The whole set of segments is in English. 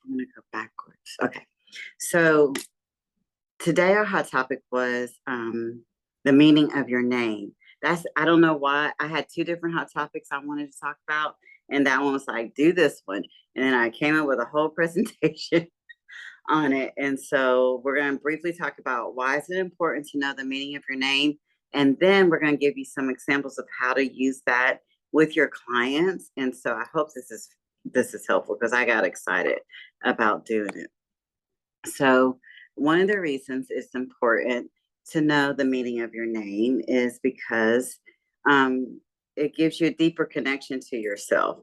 I'm going to go backwards. Okay. So today our hot topic was the meaning of your name. I don't know why. I had two different hot topics I wanted to talk about. And that one was like, do this one. And then I came up with a whole presentation on it. And so we're going to briefly talk about why is it important to know the meaning of your name. And then we're going to give you some examples of how to use that with your clients. And so I hope this is helpful because I got excited about doing it. So one of the reasons it's important to know the meaning of your name is because it gives you a deeper connection to yourself,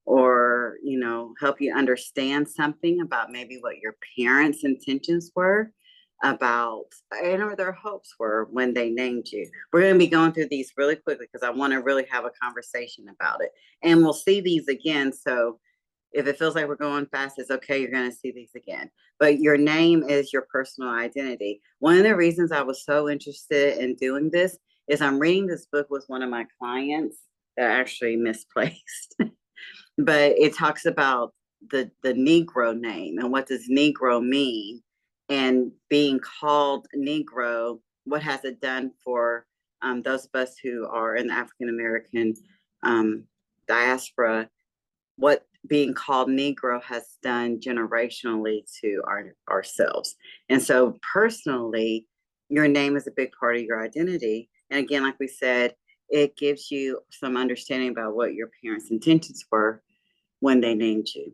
or help you understand something about maybe what your parents' intentions were about, and or their hopes were when they named you. We're going to be going through these really quickly because I want to really have a conversation about it, and we'll see these again. So if it feels like we're going fast, it's okay. You're going to see these again. But your name is your personal identity. One of the reasons I was so interested in doing this is I'm reading this book with one of my clients that I actually misplaced. But it talks about the Negro name and what does Negro mean, and being called Negro, what has it done for those of us who are in the African American diaspora, what being called Negro has done generationally to ourselves. And so personally, your name is a big part of your identity. And again, like we said, it gives you some understanding about what your parents' intentions were when they named you.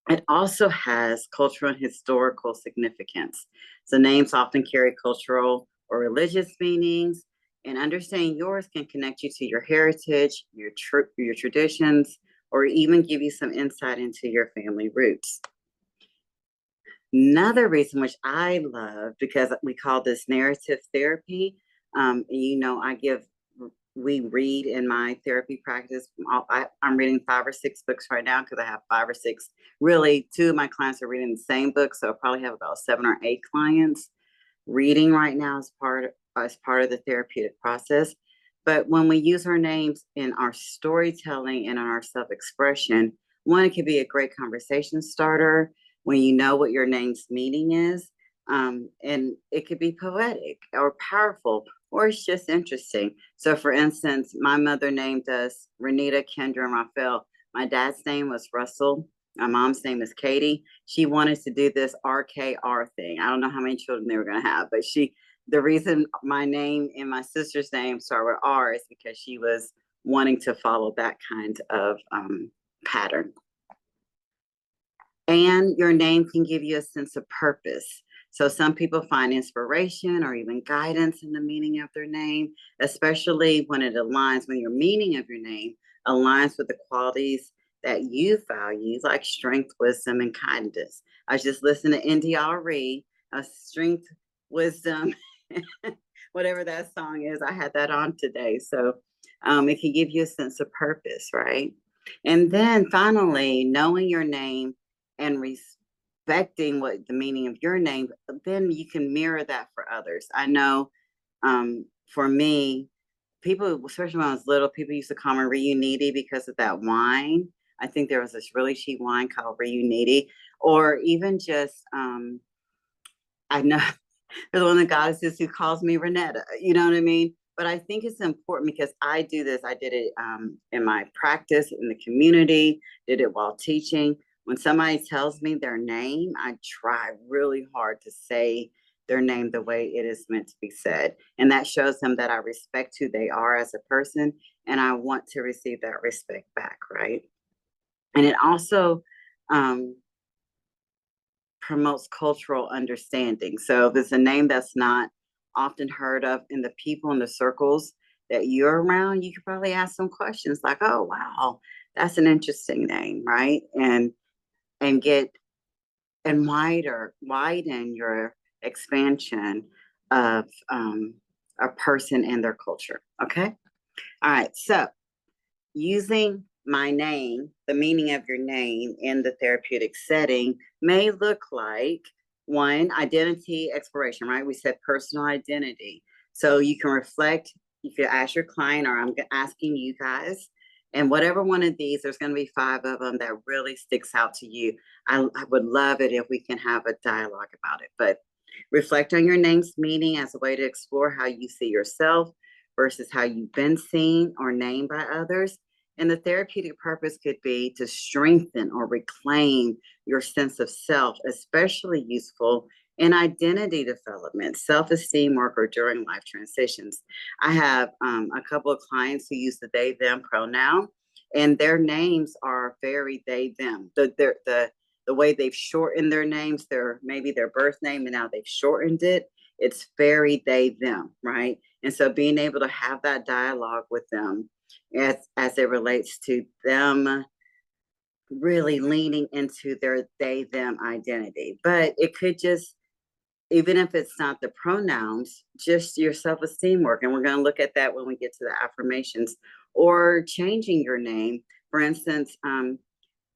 It also has cultural and historical significance. So names often carry cultural or religious meanings, and understanding yours can connect you to your heritage, your traditions, or even give you some insight into your family roots. Another reason, which I love, because we call this narrative therapy, we read in my therapy practice. I'm reading 5 or 6 books right now because I have 5 or 6. Really, 2 of my clients are reading the same book, so I probably have about 7 or 8 clients reading right now as part of the therapeutic process. But when we use our names in our storytelling and in our self-expression, one, it could be a great conversation starter when you know what your name's meaning is. And it could be poetic or powerful, or it's just interesting. So for instance, my mother named us Renita, Kendra, and Raphael. My dad's name was Russell. My mom's name is Katie. She wanted to do this RKR thing. I don't know how many children they were going to have, but the reason my name and my sister's name start with R is because she was wanting to follow that kind of pattern. And your name can give you a sense of purpose. So some people find inspiration or even guidance in the meaning of their name, especially when your meaning of your name aligns with the qualities that you value, like strength, wisdom, and kindness. I was just listening to Indy Ari, strength, wisdom, whatever that song is. I had that on today. So it can give you a sense of purpose, right? And then finally, knowing your name and respecting what the meaning of your name, then you can mirror that for others. I know for me, people, especially when I was little, people used to call me Reuniti because of that wine. I think there was this really cheap wine called Reuniti, or even just, I know there's one of the goddesses who calls me Renetta, you know what I mean? But I think it's important because I do this. I did it in my practice, in the community, did it while teaching. When somebody tells me their name, I try really hard to say their name the way it is meant to be said. And that shows them that I respect who they are as a person, and I want to receive that respect back, right? And it also promotes cultural understanding. So if it's a name that's not often heard of in the people in the circles that you're around, you could probably ask some questions like, oh, wow, that's an interesting name, right? And widen your expansion of a person and their culture. Okay. All right. So using my name, the meaning of your name in the therapeutic setting may look like, one, identity exploration, right? We said personal identity. So you can reflect, you can ask your client, or I'm asking you guys And whatever one of these, there's going to be 5 of them that really sticks out to you. I would love it if we can have a dialogue about it. But reflect on your name's meaning as a way to explore how you see yourself versus how you've been seen or named by others. And the therapeutic purpose could be to strengthen or reclaim your sense of self, especially useful in identity development, self-esteem work, or during life transitions. I have a couple of clients who use the they, them pronoun, and their names are very they, them. The way they've shortened their names, maybe their birth name, and now they've shortened it. It's very they, them, right? And so being able to have that dialogue with them as it relates to them really leaning into their they, them identity. But it could just, even if it's not the pronouns, just your self-esteem work. And we're going to look at that when we get to the affirmations, or changing your name. For instance,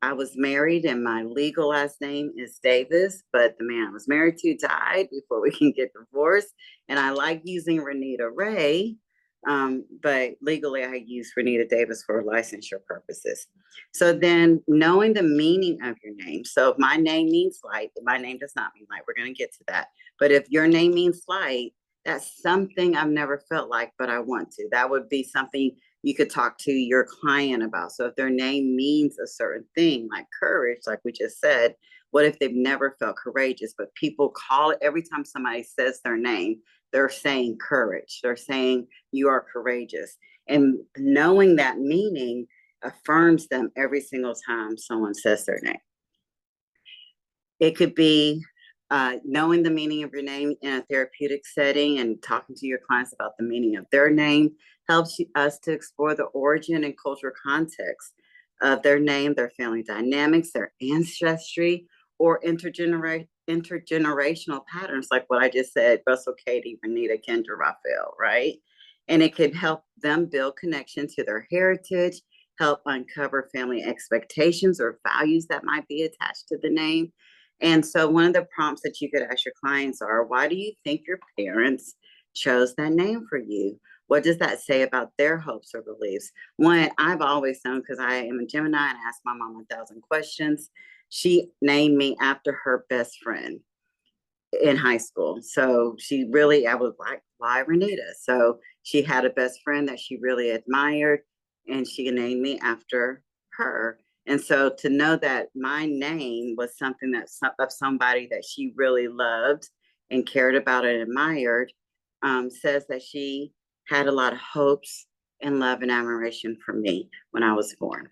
I was married and my legal last name is Davis, but the man I was married to died before we can get divorced. And I like using Renita Ray, but legally I use Renita Davis for licensure purposes. So then knowing the meaning of your name. So if my name means light, my name does not mean light. We're going to get to that. But if your name means light, that's something I've never felt like, but I want to. That would be something you could talk to your client about. So if their name means a certain thing, like courage, like we just said, what if they've never felt courageous, but people call it every time somebody says their name, they're saying courage. They're saying you are courageous. And knowing that meaning affirms them every single time someone says their name. It could be knowing the meaning of your name in a therapeutic setting and talking to your clients about the meaning of their name helps us to explore the origin and cultural context of their name, their family dynamics, their ancestry, or intergenerational patterns, like what I just said, Russell, Katie, Renita, Kendra, Raphael, right? And it could help them build connection to their heritage, help uncover family expectations or values that might be attached to the name. And so one of the prompts that you could ask your clients are, why do you think your parents chose that name for you? What does that say about their hopes or beliefs? One, I've always known, because I am a Gemini and ask my mom 1,000 questions. She named me after her best friend in high school. So she really, I was like, why Renita? So she had a best friend that she really admired, and she named me after her. And so to know that my name was something that of somebody that she really loved and cared about and admired, says that she had a lot of hopes and love and admiration for me when I was born.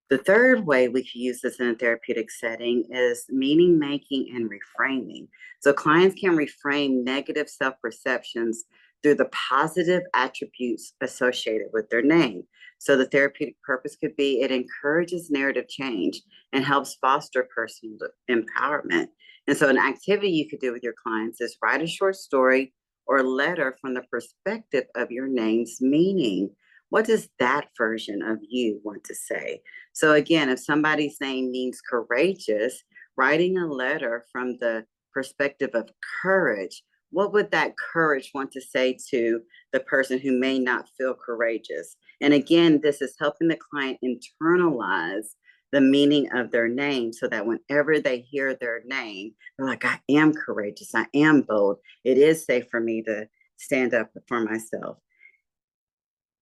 The third way we could use this in a therapeutic setting is meaning making and reframing. So clients can reframe negative self-perceptions through the positive attributes associated with their name. So the therapeutic purpose could be it encourages narrative change and helps foster personal empowerment. And so an activity you could do with your clients is write a short story or letter from the perspective of your name's meaning. What does that version of you want to say? So again, if somebody's name means courageous, writing a letter from the perspective of courage, what would that courage want to say to the person who may not feel courageous? And again, this is helping the client internalize the meaning of their name so that whenever they hear their name, they're like, I am courageous, I am bold. It is safe for me to stand up for myself.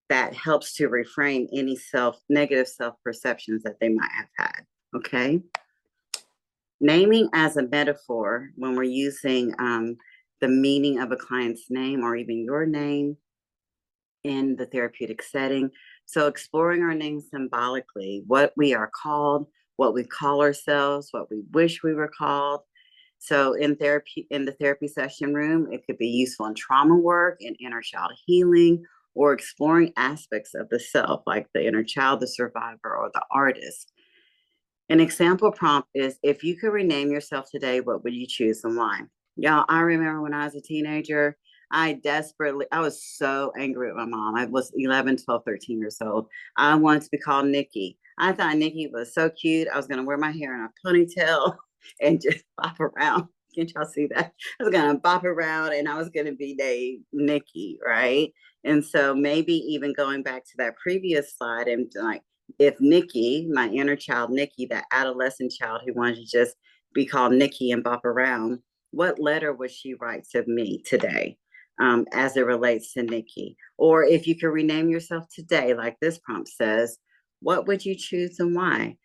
That helps to reframe any negative self-perceptions that they might have had, okay? Naming as a metaphor, when we're using the meaning of a client's name or even your name in the therapeutic setting. So exploring our name symbolically, what we are called, what we call ourselves, what we wish we were called. So in the therapy session room, it could be useful in trauma work and inner child healing, or exploring aspects of the self, like the inner child, the survivor, or the artist. An example prompt is, if you could rename yourself today, what would you choose and why? Y'all, I remember when I was a teenager, I was so angry with my mom. I was 11, 12, 13 years old. I wanted to be called Nikki. I thought Nikki was so cute. I was going to wear my hair in a ponytail and just bop around. Can't y'all see that? I was going to bop around and I was going to be named Nikki, right? And so maybe even going back to that previous slide and like, if Nikki, my inner child, Nikki, that adolescent child who wanted to just be called Nikki and bop around, what letter would she write to me today as it relates to Nikki? Or if you could rename yourself today, like this prompt says, what would you choose and why?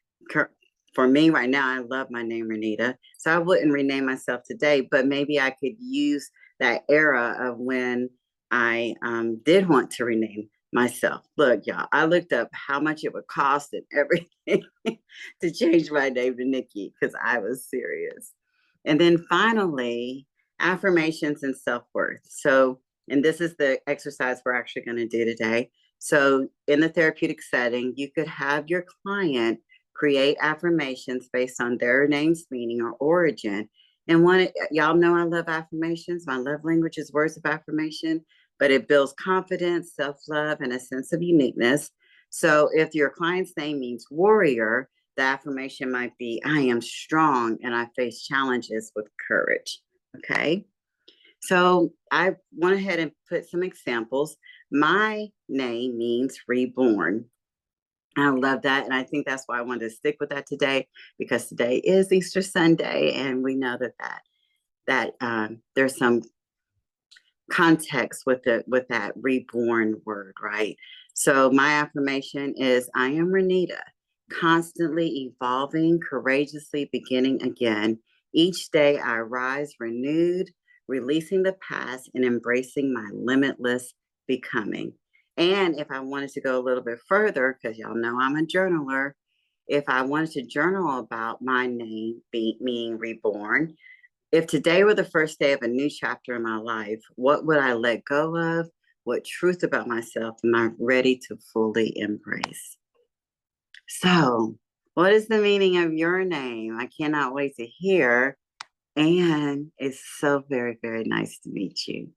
For me right now, I love my name, Renita. So I wouldn't rename myself today, but maybe I could use that era of when I did want to rename myself. Look, y'all, I looked up how much it would cost and everything to change my name to Nikki because I was serious. And then finally, affirmations and self worth. So, and this is the exercise we're actually going to do today. So, in the therapeutic setting, you could have your client create affirmations based on their name's meaning or origin. And y'all know I love affirmations. My love language is words of affirmation, but it builds confidence, self love, and a sense of uniqueness. So if your client's name means warrior, the affirmation might be, I am strong and I face challenges with courage. Okay. So I went ahead and put some examples. My name means reborn. I love that. And I think that's why I wanted to stick with that today, because today is Easter Sunday. And we know that there's some context with that reborn word, right? So my affirmation is, I am Renita, constantly evolving, courageously beginning again. Each day I rise renewed, releasing the past and embracing my limitless becoming. And if I wanted to go a little bit further, because y'all know I'm a journaler, if I wanted to journal about my name being reborn, if today were the first day of a new chapter in my life, what would I let go of? What truth about myself am I ready to fully embrace? So, what is the meaning of your name? I cannot wait to hear. And it's so very, very nice to meet you.